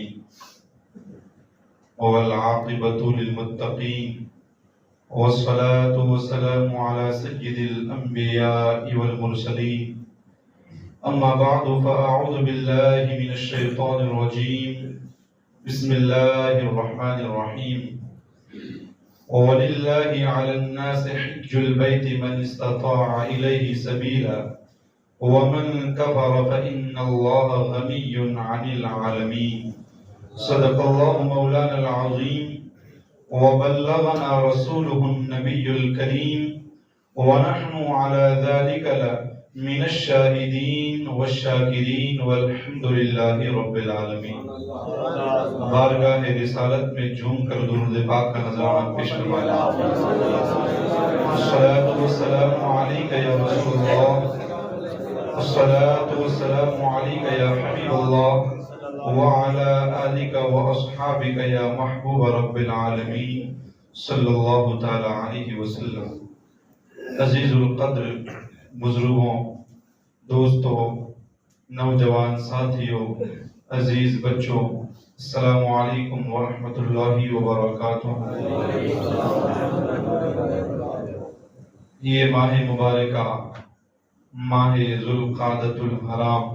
العالمين والعاقبة للمتقين والصلاة والسلام على سيد الأنبياء والمرسلين أما بعد فأعوذ بالله من الشيطان الرجيم بسم الله الرحمن الرحيم ولله على الناس حج البيت من استطاع إليه سبيلا ومن كفر فإن الله غني عن العالمين صدق الله مولانا العظيم وبلغنا رسوله النبي الكريم ونحن على ذلك من الشاهدين والشاکرین والحمد للہ رب العالمین۔ بارگاہ رسالت میں جھوم کر درود پاک کا نذرانہ پیش فرمائیں۔ الصلاة والسلام علیک یا رسول اللہ، الصلاة والسلام علیک یا حبیب اللہ، وعلی آلک واصحابک یا محبوب رب العالمین صلی اللہ تعالی علیہ وسلم۔ عزیز القدر بزرگوں، دوستوں، نوجوان ساتھیوں، عزیز بچوں، السلام علیکم ورحمۃ اللہ وبرکاتہ۔ یہ ماہ مبارکہ ماہ ذوالقعدۃ الحرام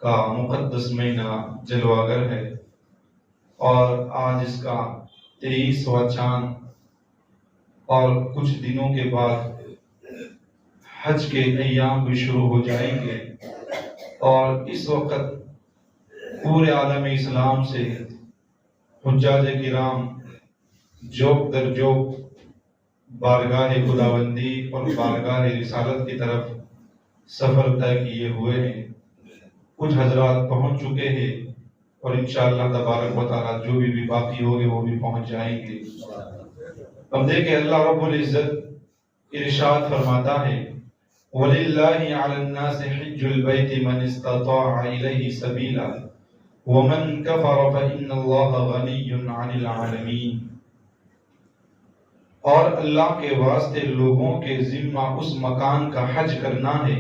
کا مقدس مہینہ جلوہ گر ہے اور آج اس کا 23واں چاند اور کچھ دنوں کے بعد حج کے ایام بھی شروع ہو جائیں گے، اور اس وقت پورے عالم اسلام سے حجاج کرام جوک در جوک بارگاہ خداوندی اور بارگاہ رسالت کی طرف سفر طے کیے ہوئے ہیں۔ کچھ حضرات پہنچ چکے ہیں اور انشاءاللہ تبارک و تعالیٰ جو بھی باقی ہوگے وہ بھی پہنچ جائیں گے۔ اب دیکھیں اللہ رب العزت ارشاد فرماتا ہے وَلِلَّهِ عَلَى النَّاسِ حِجُّ الْبَيْتِ مَنِ اسْتَطَاعَ إِلَيْهِ سَبِيلًا وَمَنْ كَفَرَ فَإِنَّ اللَّهَ غَنِيٌّ عَنِ الْعَالَمِينَ۔ اور اللہ کے واسطے لوگوں کے ذمہ اس مکان کا حج کرنا ہے،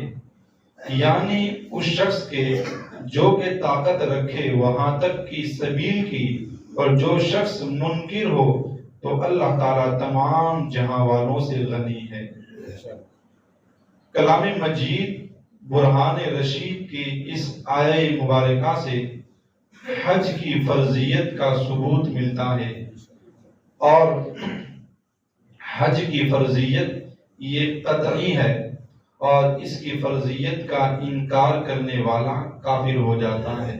یعنی اس شخص کے جو کہ طاقت رکھے وہاں تک کی سبیل کی، اور جو شخص منکر ہو تو اللہ تعالیٰ تمام جہاں والوں سے غنی ہے۔ کلام مجید برہان رشید کی اس آیہ مبارکہ سے حج کی فرضیت کا ثبوت ملتا ہے، اور حج کی فرضیت یہ قطعی ہے، اور اس کی فرضیت کا انکار کرنے والا کافر ہو جاتا ہے۔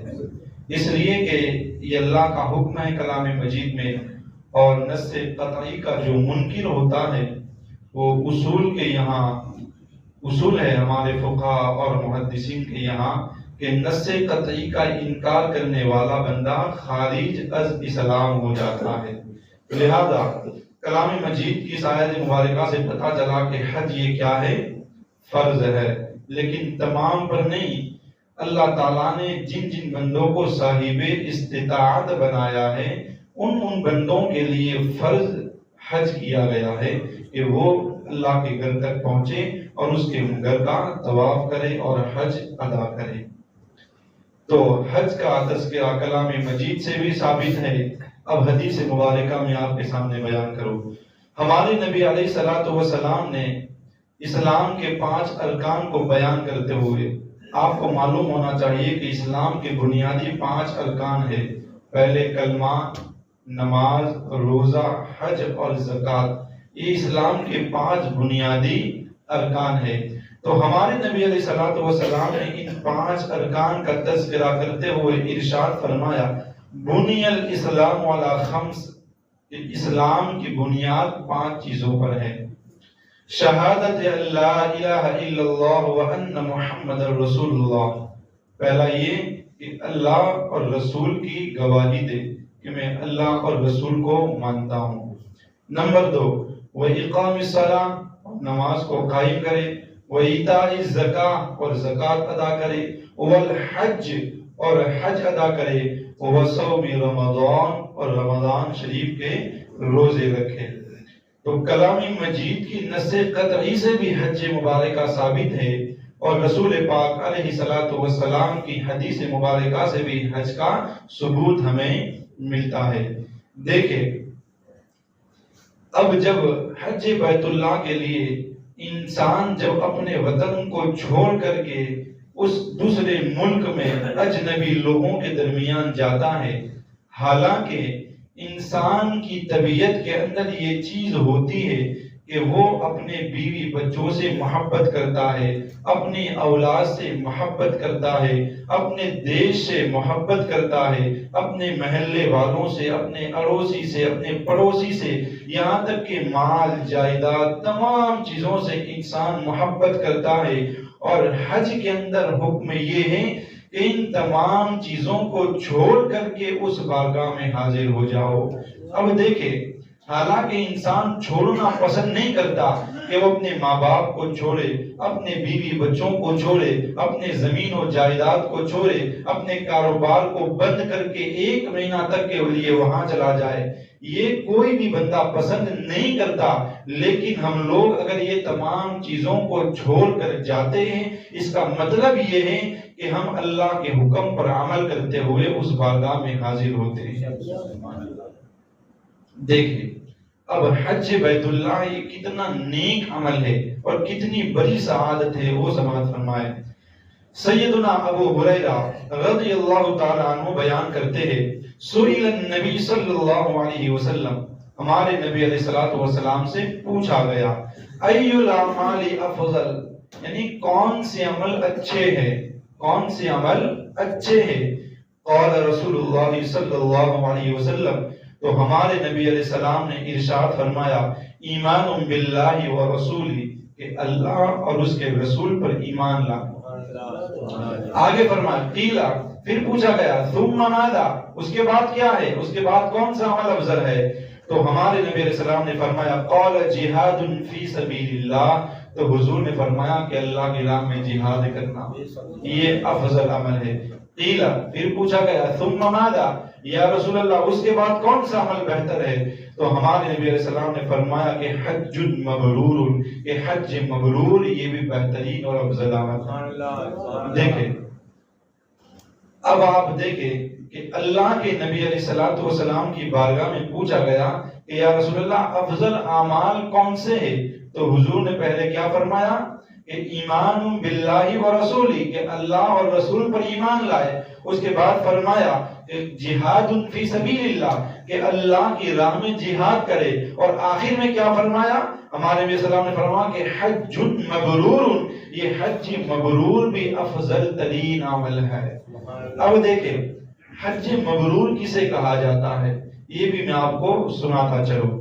اس لیے کہ یہ اللہ کا حکم ہے کلام مجید میں، اور نص قطعی کا جو منکر ہوتا ہے وہ اصول ہے ہمارے فقہاء اور محدثین کے یہاں کہ نص قطعی کا انکار کرنے والا بندہ خارج از اسلام ہو جاتا ہے۔ لہذا کلام مجید کی اس آیت مبارکہ سے پتہ چلا کہ حج یہ کیا ہے؟ فرض ہے، لیکن تمام پر نہیں۔ اللہ تعالیٰ نے جن جن بندوں کو صاحب استطاعت بنایا ہے ان بندوں کے لیے فرض حج کیا گیا ہے کہ وہ اللہ کے گھر تک پہنچے اور اس کے گھر کا طواف کرے اور حج ادا کرے۔ تو حج کا تذکرہ کلام مجید سے بھی ثابت ہے۔ اب حدیث مبارکہ میں آپ کے سامنے بیان کروں۔ ہمارے نبی علیہ الصلوۃ والسلام نے اسلام کے 5 ارکان کو بیان کرتے ہوئے آپ کو معلوم ہونا چاہیے کہ اسلام کے بنیادی 5 ارکان ہیں۔ پہلے کلمہ، نماز، روزہ، حج اور زکوٰۃ، یہ اسلام کے 5 بنیادی ارکان ہیں۔ تو ہمارے نبی علیہ الصلوۃ والسلام نے ان 5 ارکان کا تذکرہ کرتے ہوئے ارشاد فرمایا بنی الاسلام علی 5، کہ اسلام کی بنیاد 5 چیزوں پر ہے۔ شہادت لا الہ الا اللہ وان محمد رسول اللہ، پہلا یہ کہ اللہ اور رسول کی گواہی دے کہ میں اللہ اور رسول کو مانتا ہوں۔ نمبر 2، وإقام الصلاۃ، نماز کو قائم کرے، وإیتاء الزکاۃ، اور زکوٰۃ ادا کرے، والحج، اور حج ادا کرے، وصوم رمضان، اور رمضان شریف کے روزے رکھے۔ تو کلام مجید کی نص قطعی سے بھی حج مبارکہ ثابت ہے، اور رسول پاک علیہ الصلوۃ والسلام کی حدیث مبارکہ سے بھی حج کا ثبوت ہمیں ملتا ہے۔ دیکھیں اب جب حج بیت اللہ کے لیے انسان جب اپنے وطن کو چھوڑ کر کے اس دوسرے ملک میں اجنبی لوگوں کے درمیان جاتا ہے، حالانکہ انسان کی طبیعت کے اندر یہ چیز ہوتی ہے کہ وہ اپنے بیوی بچوں سے محبت کرتا ہے، اپنی اولاد سے محبت کرتا ہے، اپنے دیش سے محبت کرتا ہے، اپنے محلے والوں سے، اپنے اڑوسی سے، اپنے پڑوسی سے، یہاں تک کہ مال جائیداد تمام چیزوں سے انسان محبت کرتا ہے۔ اور حج کے اندر حکم یہ ہے کہ ان تمام چیزوں کو چھوڑ کر کے اس بارگاہ میں حاضر ہو جاؤ۔ اب دیکھیں حالانکہ انسان چھوڑنا پسند نہیں کرتا کہ وہ اپنے ماں باپ کو چھوڑے، اپنے بیوی بچوں کو چھوڑے، اپنے زمین و جائیداد کو چھوڑے، اپنے کاروبار کو بند کر کے 1 مہینہ تک کے لیے وہاں چلا جائے، یہ کوئی بھی بندہ پسند نہیں کرتا۔ لیکن ہم لوگ اگر یہ تمام چیزوں کو چھوڑ کر جاتے ہیں، اس کا مطلب یہ ہے کہ ہم اللہ کے حکم پر عمل کرتے ہوئے اس بارگاہ میں حاضر ہوتے ہیں۔ دیکھیں اب حج بیت اللہ یہ کتنا نیک عمل ہے اور کتنی بڑی سعادت ہے، وہ سماعت فرمائے۔ سیدنا ابو ہریرہ رضی اللہ تعالیٰ عنہ بیان کرتے ہیں، سئل النبی صلی اللہ علیہ وسلم، ہمارے نبی علیہ الصلوۃ والسلام سے پوچھا گیا، ای الاعمال افضل، یعنی کون سے عمل اچھے ہیں، کون سے عمل اچھے ہیں؟ قال رسول اللہ صلی اللہ علیہ وسلم، تو ہمارے نبی علیہ السلام نے ارشاد فرمایا، ایمان باللہ و رسولہ، کہ اللہ اور اس کے رسول پر ایمان لا۔ آگے فرمایا قیلا، پھر پوچھا گیا ثم ماذا، اس کے بعد کیا ہے، اس کے بعد کون سا عمل افضل ہے؟ تو ہمارے نبی علیہ السلام نے فرمایا قال جہاد فی سبیل اللہ، تو حضور نے فرمایا کہ اللہ کی راہ میں جہاد کرنا یہ افضل عمل ہے۔ قیلا، پھر پوچھا گیا ثم ماذا، یا رسول اللہ اس کے بعد کون سا عمل بہتر ہے؟ تو ہمارے نبی علیہ السلام نے فرمایا کہ حج مبرور، کہ حج مبرور یہ بھی بہترین اور افضل عمل ہے۔ دیکھیں اب آپ دیکھیں کہ اللہ کے نبی علیہ السلام کی بارگاہ میں پوچھا گیا کہ یا رسول اللہ افضل اعمال کون سے ہیں؟ تو حضور نے پہلے کیا فرمایا کہ ایمان باللہ و رسولہ، کہ اللہ اور رسول پر ایمان لائے۔ اس کے بعد فرمایا جہاد فی سبیل اللہ، کہ اللہ کی راہ میں جہاد کرے۔ اور آخر میں کیا فرمایا؟ ہمارے نبی صلی اللہ علیہ وسلم نے فرمایا کہ حج مبرور، یہ حج مبرور بھی افضل ترین عمل ہے۔ اب دیکھیں حج مبرور کسے کہا جاتا ہے، یہ بھی میں آپ کو سناتا چلوں۔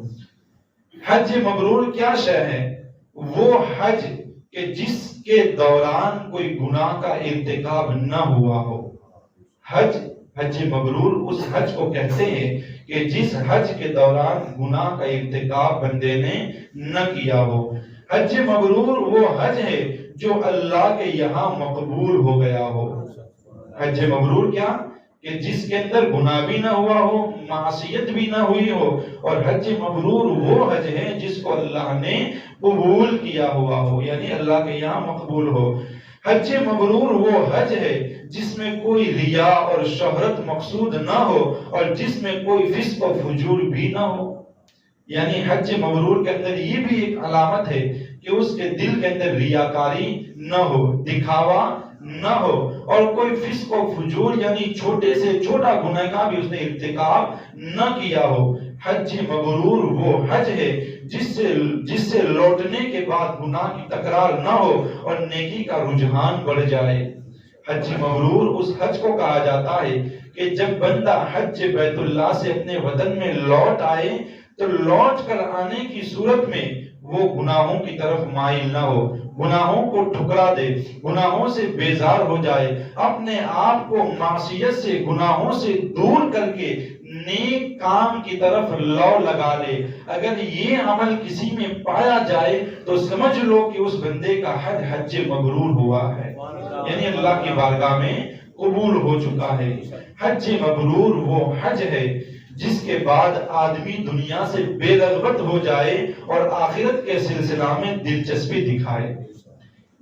حج مبرور کیا شے ہے؟ وہ حج کہ جس کے دوران کوئی گناہ کا ارتکاب نہ ہوا ہو۔ حج مبرور اس حج کو کہتے ہیں کہ جس حج کے دوران گناہ کا ارتکاب بندے نے نہ کیا ہو۔ حج مبرور وہ حج ہے جو اللہ کے یہاں مقبول ہو گیا ہو۔ حج مبرور کیا؟ کہ جس کے اندر گناہ بھی نہ ہوا ہو، معصیت بھی نہ ہوئی ہو۔ اور حج مبرور وہ حج ہے جس کو اللہ نے قبول کیا ہوا ہو، یعنی اللہ کے یہاں مقبول ہو۔ حج مبرور وہ حج ہے جس میں کوئی ریا اور شہرت مقصود نہ ہو، اور جس میں کوئی فسق و فجور بھی نہ ہو۔ یعنی حج مبرور کے اندر یہ بھی ایک علامت ہے کہ اس کے دل کے اندر ریاکاری نہ ہو، دکھاوا نہ ہو، اور کوئی فسق و فجور یعنی چھوٹے سے چھوٹا گناہ کا بھی اس نے ارتکاب نہ کیا ہو۔ حج مبرور وہ حج ہے جس سے لوٹنے کے بعد گناہ کی تکرار نہ ہو اور نیکی کا رجحان بڑھ جائے۔ حج مبرور اس حج کو کہا جاتا ہے کہ جب بندہ حج بیت اللہ سے اپنے وطن میں لوٹ آئے تو لوٹ کر آنے کی صورت میں وہ گناہوں کی طرف مائل نہ ہو، گناہوں کو ٹھکرا دے، گناہوں سے بیزار ہو جائے، اپنے آپ کو معصیت سے، گناہوں سے دور کر کے نیک کام کی طرف لو لگا لے۔ اگر یہ عمل کسی میں پایا جائے تو سمجھ لو کہ اس بندے کا حج مبرور ہوا ہے، یعنی اللہ کی بارگاہ میں قبول ہو چکا ہے۔ حج مبرور وہ حج ہے جس کے بعد آدمی دنیا سے بے رغبت ہو جائے اور آخرت کے سلسلہ میں دلچسپی دکھائے۔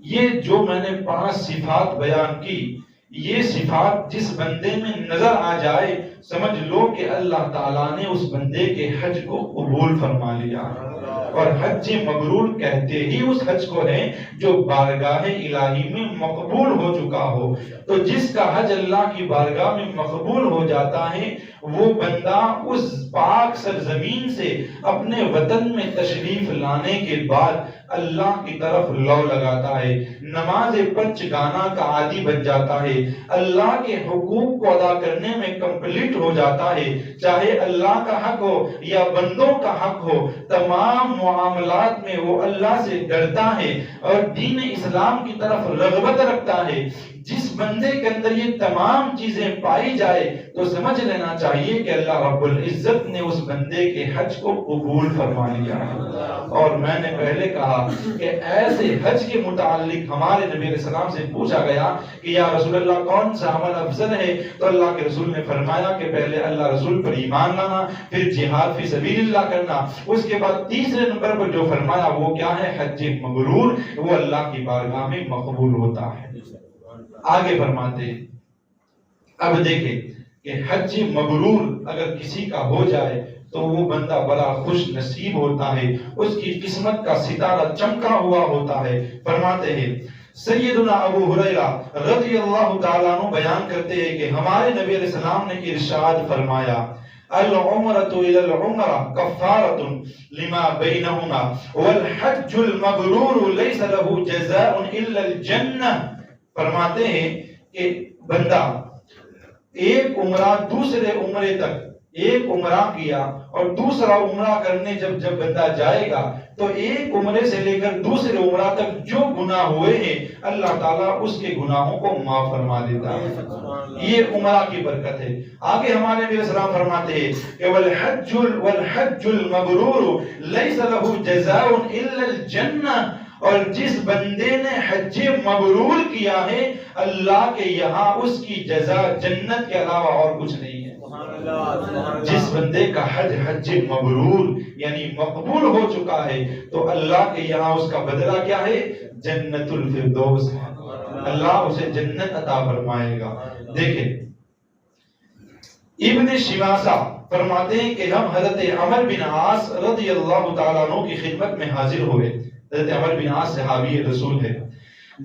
یہ جو میں نے 5 صفات بیان کی، یہ صفات جس بندے میں نظر آ جائے سمجھ لو کہ اللہ تعالیٰ نے اس بندے کے حج کو قبول فرما لیا۔ اور حج مبرور کہتے ہی اس حج کو ہے جو بارگاہ الہی میں مقبول ہو چکا ہو۔ تو جس کا حج اللہ کی بارگاہ میں مقبول ہو جاتا ہے وہ بندہ اس پاک سرزمین سے اپنے وطن میں تشریف لانے کے بعد اللہ کی طرف لو لگاتا ہے، نماز 5 گانا کا عادی بن جاتا ہے، اللہ کے حقوق کو ادا کرنے میں کمپلیٹ ہو جاتا ہے، چاہے اللہ کا حق ہو یا بندوں کا حق ہو، تمام معاملات میں وہ اللہ سے ڈرتا ہے اور دین اسلام کی طرف رغبت رکھتا ہے۔ جس بندے کے اندر یہ تمام چیزیں پائی جائے تو سمجھ لینا چاہیے کہ اللہ رب العزت نے اس بندے کے حج کو قبول فرما لیا ہے۔ اور میں نے پہلے کہا کہ ایسے حج کے متعلق ہمارے نبی علیہ السلام سے پوچھا گیا کہ یا رسول اللہ کون سا عمل افضل ہے، تو اللہ کے رسول نے فرمایا کہ پہلے اللہ رسول پر ایمان لانا، پھر جہاد فی سبیل اللہ کرنا، اس کے بعد تیسرے نمبر پر جو فرمایا وہ کیا ہے، حج مبرور، وہ اللہ کی بارگاہ میں مقبول ہوتا ہے۔ آگے فرماتے اب دیکھیں کہ حج مبرور اگر کسی کا ہو جائے تو وہ بندہ بڑا خوش نصیب ہوتا ہے، اس کی قسمت کا ستارہ چمکا ہوا ہوتا ہے۔ فرماتے ہیں سیدنا ابو ہریرہ رضی اللہ تعالیٰ عنہ بیان کرتے ہیں کہ ہمارے نبی علیہ السلام نے ارشاد فرمایا العمرۃ الی العمرہ کفارۃ لما بینہما والحج المبرور لیس له جزاء الا الجنہ۔ فرماتے ہیں کہ بندہ ایک عمرہ دوسرے عمرے تک، ایک عمرہ کیا اور دوسرا عمرہ کرنے جب بندہ جائے گا تو ایک عمرے سے لے کر دوسرے عمرہ تک جو گناہ ہوئے ہیں اللہ تعالیٰ اس کے گناہوں کو معاف فرما دیتا ہے۔ یہ عمرہ کی برکت ہے۔ آگے ہمارے نبی السلام فرماتے ہیں کہ والحج المبرور لیس له جزاء الا الجنہ، اور جس بندے نے حج مبرور کیا ہے اللہ کے یہاں اس کی جزا جنت کے علاوہ اور کچھ نہیں ہے۔ جس بندے کا حج مبرور یعنی مقبول ہو چکا ہے تو اللہ کے یہاں اس کا بدلہ کیا ہے، جنت الفردوس ہے، اللہ اسے جنت عطا فرمائے گا۔ دیکھیں ابن شماسہ فرماتے ہیں کہ ہم حضرت عمر بن عاص رضی اللہ تعالیٰ عنہ کی خدمت میں حاضر ہوئے۔ حضرت عمر بن عاص صحابی رسول ہے،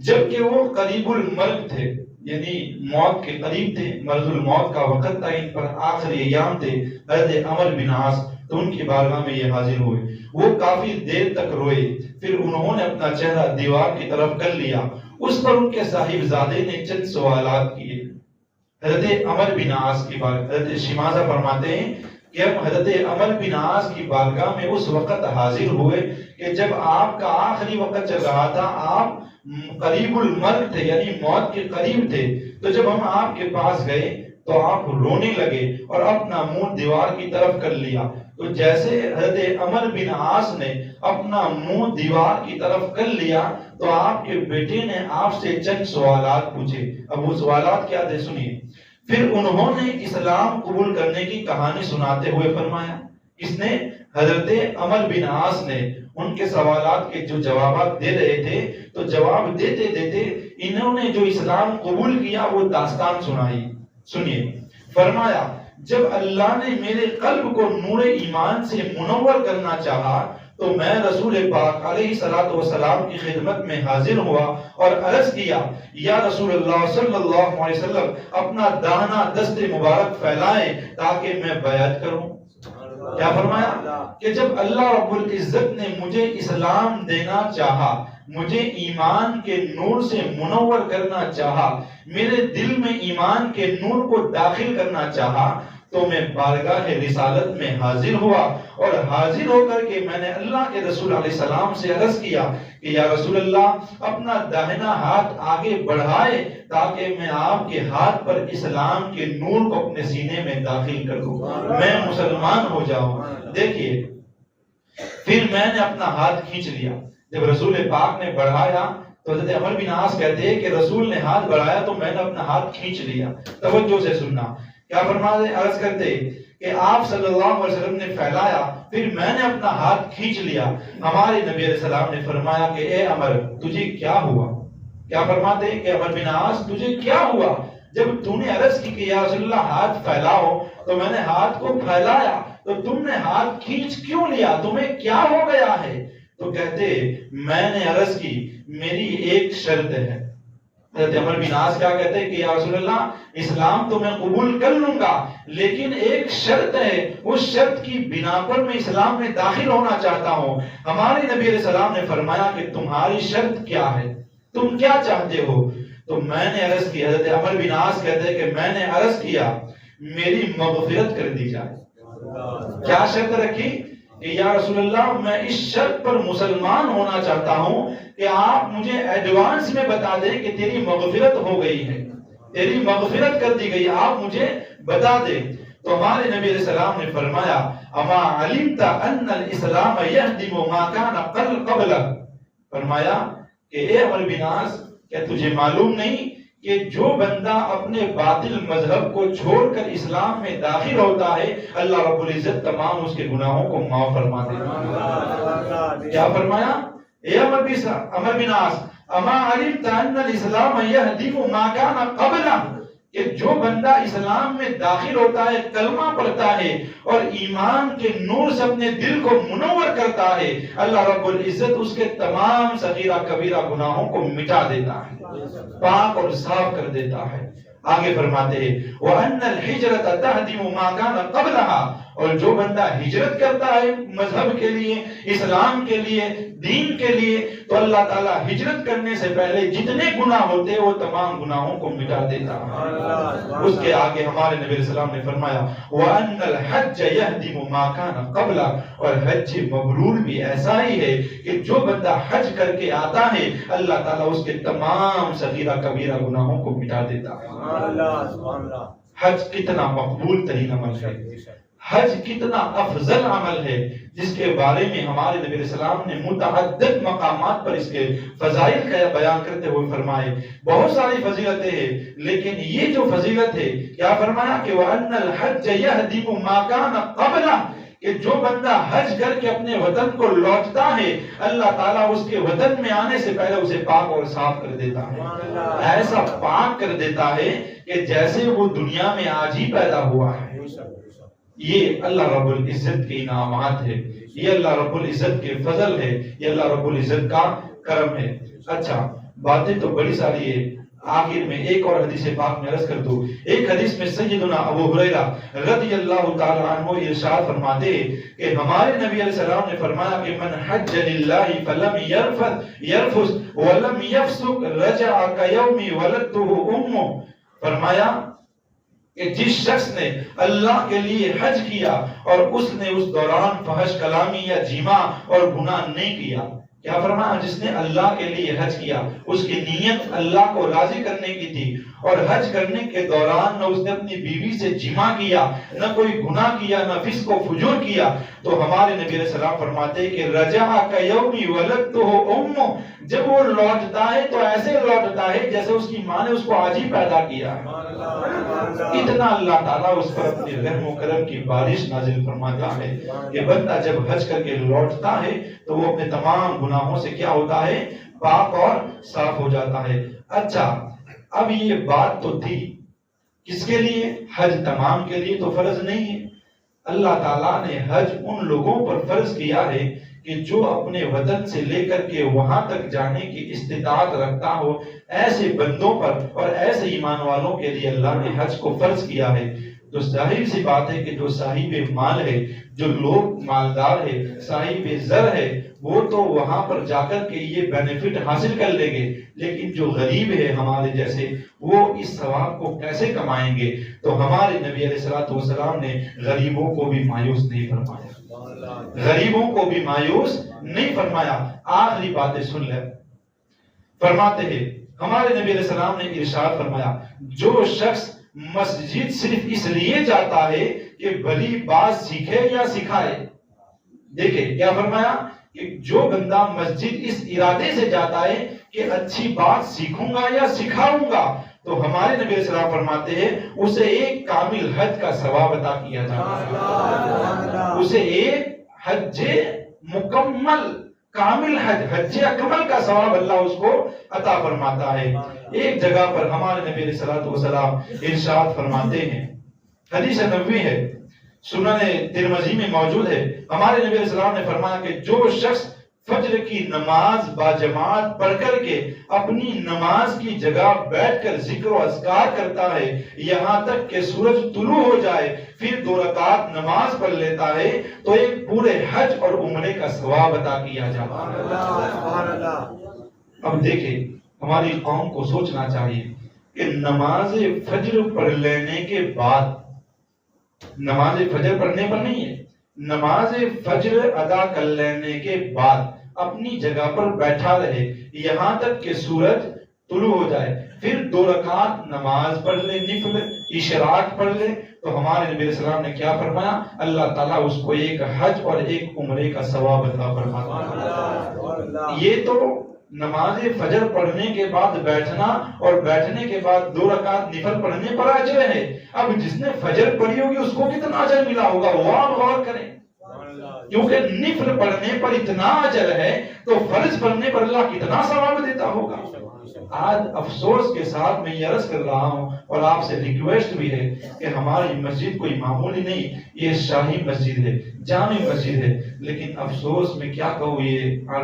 جبکہ وہ قریب المرگ تھے، یعنی موت کے قریب تھے، مرض الموت کا وقت تھا، ان پر آخری ایام تھے حضرت عمر بن عاص، تو ان کی بارگاہ میں یہ حاضر ہوئے۔ وہ کافی دیر تک روئے، پھر انہوں نے اپنا چہرہ دیوار کی طرف کر لیا۔ اس پر ان کے صاحبزادے نے چند سوالات کیے۔ حضرت عمر بن عاص کی بات، حضرت شماسہ فرماتے ہیں کہ ہم حضرت عمر بن عاص کی بارگاہ میں اس وقت حاضر ہوئے کہ جب آپ کا آخری وقت چل رہا تھا، آپ قریب المرگ تھے یعنی موت کے قریب تھے، تو جب ہم آپ کے پاس گئے تو آپ رونے لگے اور اپنا منہ دیوار کی طرف کر لیا۔ تو جیسے حضرت عمر بن عاص نے اپنا منہ دیوار کی طرف کر لیا تو آپ کے بیٹے نے آپ سے چند سوالات پوچھے۔ اب وہ سوالات کیا تھے سنیے۔ پھر انہوں نے اسلام قبول کرنے کی کہانی سناتے ہوئے فرمایا، اس نے حضرت عمر بن عاص نے ان کے سوالات کے جو جوابات دے رہے تھے تو جواب دیتے دیتے انہوں نے جو اسلام قبول کیا وہ داستان سنائی۔ سنیے، فرمایا جب اللہ نے میرے قلب کو نور ایمان سے منور کرنا چاہا تو میں رسول پاک علیہ الصلوۃ والسلام کی خدمت میں حاضر ہوا اور عرض کیا یا رسول اللہ صلی اللہ علیہ وسلم اپنا داہنا دست مبارک پھیلائیں تاکہ میں بیعت کروں۔ کیا فرمایا کہ جب اللہ رب العزت نے مجھے اسلام دینا چاہا، مجھے ایمان کے نور سے منور کرنا چاہا، میرے دل میں ایمان کے نور کو داخل کرنا چاہا تو میں بارگاہ رسالت میں حاضر ہوا اور حاضر ہو کر کے میں نے اللہ کے رسول علیہ السلام سے عرض کیا کہ یا رسول اللہ اپنا داہنا ہاتھ آگے بڑھائے تاکہ میں آپ کے ہاتھ پر اسلام کے نور کو اپنے سینے میں داخل کر دوں، میں مسلمان ہو جاؤں۔ دیکھیے پھر میں نے اپنا ہاتھ کھینچ لیا۔ جب رسول پاک نے بڑھایا تو حضرت عمر بن عاص کہتے ہیں کہ رسول نے ہاتھ بڑھایا تو میں نے اپنا ہاتھ کھینچ لیا۔ توجہ سے سننا، کیا فرماتے عرض کرتے کہ آپ صلی اللہ علیہ وسلم نے پھیلایا، پھر میں نے اپنا ہاتھ کھینچ لیا۔ ہمارے نبی علیہ السلام نے فرمایا کہ اے عمر تجھے کیا ہوا؟ کیا فرماتے ہیں کہ عمر بن عاص تجھے کیا ہوا؟ جب تو نے عرض کی کہ یا رسول اللہ ہاتھ پھیلاؤ تو میں نے ہاتھ کو پھیلایا، تو تم نے ہاتھ کھینچ کیوں لیا؟ تمہیں کیا ہو گیا ہے؟ تو کہتے میں نے عرض کی میری ایک شرط ہے۔ حضرت عمر بن عاص کیا کہتے ہیں کہ یا رسول اللہ اسلام تو میں قبول کر لوں گا لیکن ایک شرط ہے، اس شرط کی بنا پر میں اسلام میں داخل ہونا چاہتا ہوں۔ ہمارے نبی علیہ السلام نے فرمایا کہ تمہاری شرط کیا ہے، تم کیا چاہتے ہو؟ تو میں نے عرض کی، حضرت عمر بن عاص کہتے ہیں کہ میں نے عرض کیا میری مغفرت کر دی جائے۔ کیا شرط رکھی کہ یا رسول اللہ میں اس شرط پر مسلمان ہونا چاہتا ہوں کہ آپ مجھے ایڈوانس میں بتا دیں کہ تیری مغفرت ہو گئی ہے، تیری مغفرت کر دی گئی، آپ مجھے بتا دیں۔ تو ہمارے نبی علیہ السلام نے فرمایا اما علمت ان الاسلام یہدم ما کان قبلہ، فرمایا کہ اے عمر بن عاص کیا تجھے معلوم نہیں کہ جو بندہ اپنے باطل مذہب کو چھوڑ کر اسلام میں داخل ہوتا ہے اللہ رب العزت تمام اس کے گناہوں کو معاف فرما دیتا۔ کیا فرمایا؟ اے عمر بن عاص اما علمت ان الاسلام یہدم ما کان قبلہ، کہ جو بندہ اسلام میں داخل ہوتا ہے، کلمہ پڑھتا ہے اور ایمان کے نور سے اپنے دل کو منور کرتا ہے، اللہ رب العزت اس کے تمام صغیرہ کبیرہ گناہوں کو مٹا دیتا ہے، پاک اور صاف کر دیتا ہے۔ آگے فرماتے ہیں وَأَنَّ الْحِجْرَةَ تَهْدِمُ مَا كَانَ قَبْلَهَا، اور جو بندہ ہجرت کرتا ہے مذہب کے لیے، اسلام کے لیے، دین کے لیے، تو اللہ تعالیٰ ہجرت کرنے سے پہلے جتنے گناہ ہوتے ہیں وہ تمام گناہوں کو مٹا دیتا ہے۔ اس کے آگے ہمارے نبی علیہ السلام نے فرمایا وَأَنَّ الْحَجَّ يَهْدِمُ مَا كَانَ قَبْلَهُ، اور حج مبرور بھی ایسا ہی ہے کہ جو بندہ حج کر کے آتا ہے اللہ تعالیٰ اس کے تمام صغیرہ کبیرہ گناہوں کو مٹا دیتا ہے۔ حج کتنا مقبول ترین عمل ہے، حج کتنا افضل عمل ہے، جس کے بارے میں ہمارے نبی علیہ السلام نے متعدد مقامات پر اس کے فضائل کا بیان کرتے ہوئے فرمائے۔ بہت ساری فضیلتیں ہیں لیکن یہ جو فضیلت ہے کیا فرمایا کہ وَأَنَّ الْحَجَّ يَهْدِمُ مَا كَانَ قَبْلَهُ، کہ جو بندہ حج کر کے اپنے وطن کو لوٹتا ہے اللہ تعالیٰ اس کے وطن میں آنے سے پہلے اسے پاک اور صاف کر دیتا ہے، ایسا پاک کر دیتا ہے کہ جیسے وہ دنیا میں آج ہی پیدا ہوا ہے۔ یہ اللہ رب العزت کے انعامات ہے، یہ اللہ رب العزت کے فضل ہے، یہ اللہ رب العزت کا کرم ہے۔ اچھا باتیں تو بڑی ساری ہے، آخر میں ایک اور حدیث پاک میں عرض کر دوں۔ ایک حدیث میں سیدنا ابو ہریرہ رضی اللہ تعالی عنہ ارشاد فرماتے ہیں کہ ہمارے نبی علیہ السلام نے فرمایا کہ من حج للہ فلم یرفث ولم یفسق رجع کیوم ولدتہ امہ، فرمایا کہ جس شخص نے اللہ کے لیے حج کیا اور اس نے اس دوران فحش کلامی یا جماع اور گناہ نہیں کیا، کیا فرمایا جس نے اللہ کے لیے حج کیا اس کی نیت اللہ کو راضی کرنے کی تھی اور حج کرنے کے دوران نہ اس نے اپنی بیوی سے جماع کیا، نہ کوئی گناہ کیا، نہ فسق و فجور کیا، تو ہمارے نبی علیہ السلام فرماتے ہیں کہ رجع کیوم ولدتہ امہ، جب وہ لوٹتا ہے تو ایسے لوٹتا ہے جیسے اس کی ماں نے اس کو آج ہی پیدا کیا ہے۔ اتنا اللہ تعالیٰ اس پر اپنے رحم و کرم کی بارش نازل فرماتا ہے کہ بندہ جب حج کر کے لوٹتا ہے تو وہ اپنے تمام گناہوں سے کیا ہوتا ہے؟ پاک اور صاف ہو جاتا ہے۔ اچھا اب یہ بات تو تھی کس کے لیے؟ حج تمام کے لیے تو فرض نہیں ہے، اللہ تعالیٰ نے حج ان لوگوں پر فرض کیا ہے کہ جو اپنے وطن سے لے کر کے وہاں تک جانے کی استطاعت رکھتا ہو، ایسے بندوں پر اور ایسے ایمان والوں کے لیے اللہ نے حج کو فرض کیا ہے۔ تو ظاہر سی بات ہے کہ جو صاحب مال ہے، جو لوگ مالدار ہے، صاحب زر ہے، وہ تو وہاں پر جا کر کے یہ بینیفٹ حاصل کر لیں گے، لیکن جو غریب ہے ہمارے جیسے وہ اس ثواب کو کیسے کمائیں گے؟ تو ہمارے نبی علیہ السلام نے غریبوں کو بھی مایوس نہیں فرمایا، غریبوں کو بھی مایوس نہیں فرمایا۔ آخری باتیں سن لیں، فرماتے ہیں ہمارے نبی علیہ السلام نے ارشاد فرمایا جو شخص مسجد صرف اس لیے جاتا ہے کہ بھلی بات سیکھے یا سکھائے، دیکھیں کیا فرمایا کہ جو بندہ مسجد اس ارادے سے جاتا ہے کہ اچھی بات سیکھوں گا یا سکھاؤں گا، تو ہمارے نبی علیہ السلام فرماتے ہیں اسے ایک کامل حج کا ثواب عطا کیا جاتا ہے، اسے ایک حج مکمل کامل حج اکمل کا ثواب اللہ اس کو عطا فرماتا ہے۔ ایک جگہ پر ہمارے نبی علیہ الصلوۃ والسلام ارشاد فرماتے ہیں، حدیث نبوی ہے، سنن ترمذی میں موجود ہے، ہمارے نبی علیہ السلام نے فرمایا کہ جو شخص فجر کی نماز باجماعت پڑھ کر کے اپنی نماز کی جگہ بیٹھ کر ذکر و اذکار کرتا ہے یہاں تک کہ سورج طلوع ہو جائے، پھر 2 رکعت نماز پڑھ لیتا ہے تو ایک پورے حج اور عمرے کا ثواب عطا کیا جاتا ہے۔ اب دیکھیں، ہماری قوم کو سوچنا چاہیے کہ نماز فجر پڑھ لینے کے بعد، نماز فجر پڑھنے پر نہیں ہے، نماز فجر ادا کر لینے کے بعد اپنی جگہ پر بیٹھا رہے یہاں تک کہ سورج طلوع ہو جائے، پھر 2 رکعت نماز پڑھ لے، نفل اشراق پڑھ لے، تو ہمارے نبی علیہ السلام نے کیا فرمایا؟ اللہ تعالیٰ اس کو ایک حج اور ایک عمرے کا ثواب عطا فرماتا ہے۔ یہ تو نماز فجر پڑھنے کے بعد بیٹھنا اور بیٹھنے کے بعد 2 رکعت نفل پڑھنے پر اجر ہے۔ اب جس نے فجر پڑھی ہوگی اس کو کتنا اجر ملا ہوگا، وہ آپ غور کریں، کیونکہ نفل پڑھنے پر اتنا اجر ہے تو فرض پڑھنے پر اللہ کتنا ثواب دیتا ہوگا۔ آج افسوس کے ساتھ میں یہ عرض کر رہا ہوں اور آپ سے ریکویسٹ بھی ہے کہ ہماری مسجد کوئی معمولی نہیں، یہ شاہی مسجد ہے، جامع مسجد ہے، لیکن افسوس میں کیا کہوں، یہ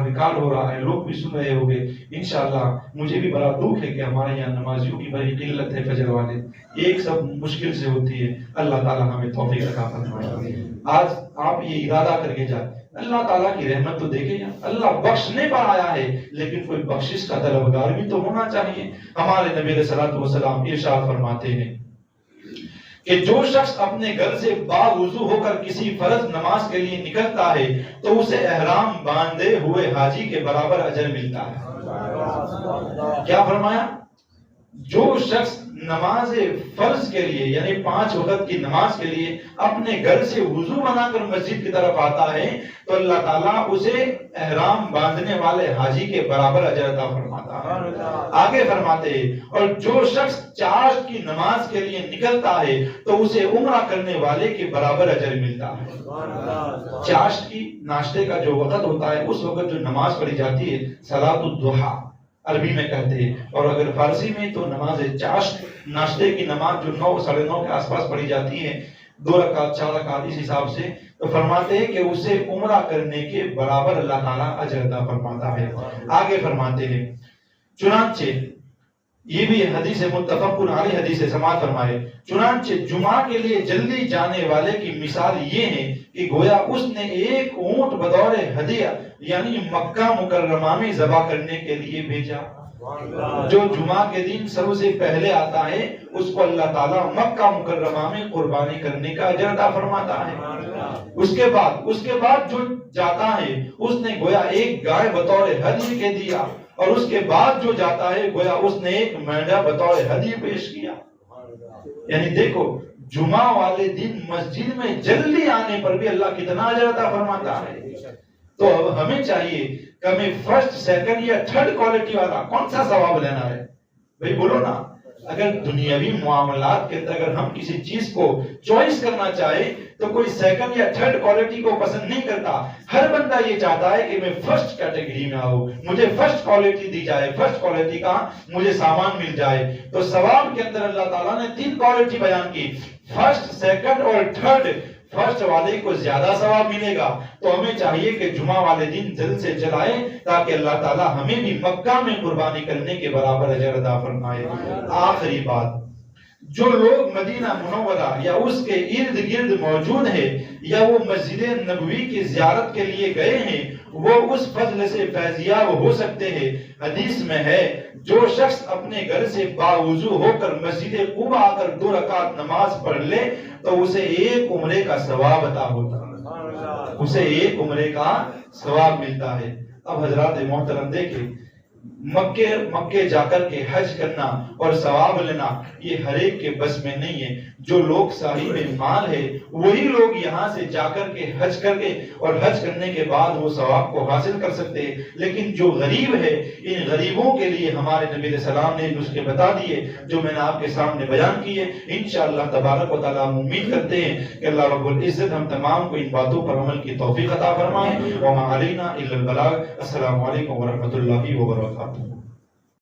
ریکارڈ ہو رہا ہے، لوگ بھی سن رہے ہوں گے، انشاءاللہ مجھے بھی بڑا دکھ ہے کہ ہمارے یہاں نمازیوں کی بڑی قلت ہے، فجر والے ایک سب مشکل سے ہوتی ہے۔ اللہ تعالیٰ ہمیں توفیق عطا فرمائے۔ آج آپ یہ ارادہ کر کے جائیں، اللہ تعالیٰ کی رحمت تو دیکھیں گا، اللہ بخشنے پر آیا ہے لیکن کوئی بخشش کا طلبگار بھی تو ہونا چاہیے۔ ہمارے نبی علیہ الصلوۃ والسلام ارشاد فرماتے ہیں کہ جو شخص اپنے گھر سے باوضو ہو کر کسی فرض نماز کے لیے نکلتا ہے تو اسے احرام باندھے ہوئے حاجی کے برابر اجر ملتا ہے۔ کیا فرمایا؟ جو شخص نماز فرض کے لیے یعنی 5 وقت کی نماز کے لیے اپنے گھر سے وضو بنا کر مسجد کی طرف آتا ہے تو اللہ تعالیٰ اسے احرام باندھنے والے حاجی کے برابر اجر عطا فرماتا ہے۔ آگے فرماتے ہیں، اور جو شخص چاشت کی نماز کے لیے نکلتا ہے تو اسے عمرہ کرنے والے کے برابر اجر ملتا ہے۔ چاشت کی ناشتے کا جو وقت ہوتا ہے اس وقت جو نماز پڑھی جاتی ہے صلاۃ الضحیٰ عربی میں کہتے ہیں، اور اگر فارسی میں تو نماز چاشت ناشتے کی نماز جو 9 ساڑھے 9 کے آس پاس پڑھی جاتی ہے، 2 رکعت 4 رکعت اس حساب سے، تو فرماتے ہیں کہ اسے عمرہ کرنے کے برابر اللہ تعالیٰ اجر عطا فرماتا ہے۔ آگے فرماتے ہیں، چنانچہ یہ بھی حدیث متفق علیہ حدیث ہے، سماعت فرمائے، چنانچہ جمعہ کے لیے جلدی جانے والے کی مثال یہ ہے کہ گویا اس نے ایک اونٹ بطور ہدیہ یعنی مکہ مکرمہ میں ذبح کرنے کے لیے بھیجا۔ جو جمعہ کے دن سب سے پہلے آتا ہے اس کو اللہ تعالیٰ مکہ مکرمہ میں قربانی کرنے کا اجر عطا فرماتا ہے۔ اس کے بعد جو جاتا ہے اس نے گویا ایک گائے بطور ہدیہ کے دیا، اور اس کے بعد جو جاتا ہے گویا اس نے ایک مینڈا بطور ہدیہ پیش کیا۔ یعنی دیکھو، جمعہ والے دن مسجد میں جلدی آنے پر بھی اللہ کتنا اجر عطا فرماتا ہے۔ تو اب ہمیں چاہیے کہ ہمیں فرسٹ سیکنڈ یا تھرڈ کوالٹی والا کون سا ثواب لینا ہے؟ بھئی بولو نا، اگر دنیاوی معاملات کے اندر اگر ہم کسی چیز کو چوائس کرنا چاہے تو کوئی سیکنڈ یا تھرڈ کوالٹی کو پسند نہیں کرتا، ہر بندہ یہ چاہتا ہے کہ میں فرسٹ کیٹیگری میں آؤں، مجھے فرسٹ کوالٹی دی جائے، فرسٹ کوالٹی کا مجھے سامان مل جائے۔ تو ثواب کے اندر اللہ تعالیٰ نے 3 کوالٹی بیان کی، فرسٹ، سیکنڈ اور تھرڈ۔ فرسٹ والے کو زیادہ ثواب ملے گا، تو ہمیں چاہیے کہ جمعہ والے دن جلد سے چلائیں تاکہ اللہ تعالیٰ ہمیں بھی مکہ میں قربانی کرنے کے برابر اجر عطا فرمائے۔ آخری بات، جو لوگ مدینہ منورہ یا اس کے ارد گرد موجود ہیں یا وہ مسجد نبوی کی زیارت کے لیے گئے ہیں وہ اس فضل سے فیضیاب ہو سکتے ہیں۔ حدیث میں ہے، جو شخص اپنے گھر سے باوضو ہو کر مسجد قباء آ کر 2 رکعت نماز پڑھ لے تو اسے ایک عمرے کا ثواب عطا ہوتا ہے، اسے ایک عمرے کا ثواب ملتا ہے۔ اب حضرات محترم دیکھیں، مکے جا کر کے حج کرنا اور ثواب لینا یہ ہر ایک کے بس میں نہیں ہے. جو لوگ صاحب مال ہے وہی لوگ یہاں سے جا کر کے حج کر کے اور حج کرنے کے بعد وہ ثواب کو حاصل کر سکتے ہیں. لیکن جو غریب ہے ان غریبوں کے لیے ہمارے نبی علیہ السلام نے نسخے بتا دیے جو میں نے آپ کے سامنے بیان کیے. انشاءاللہ تبارک و تعالیٰ ہم امید کرتے ہیں کہ اللہ رب العزت ہم تمام کو ان باتوں پر عمل کی توفیق عطا فرمائے. وما علینا الا البلاغ. السلام علیکم ورحمۃ اللہ وبرکاتہ.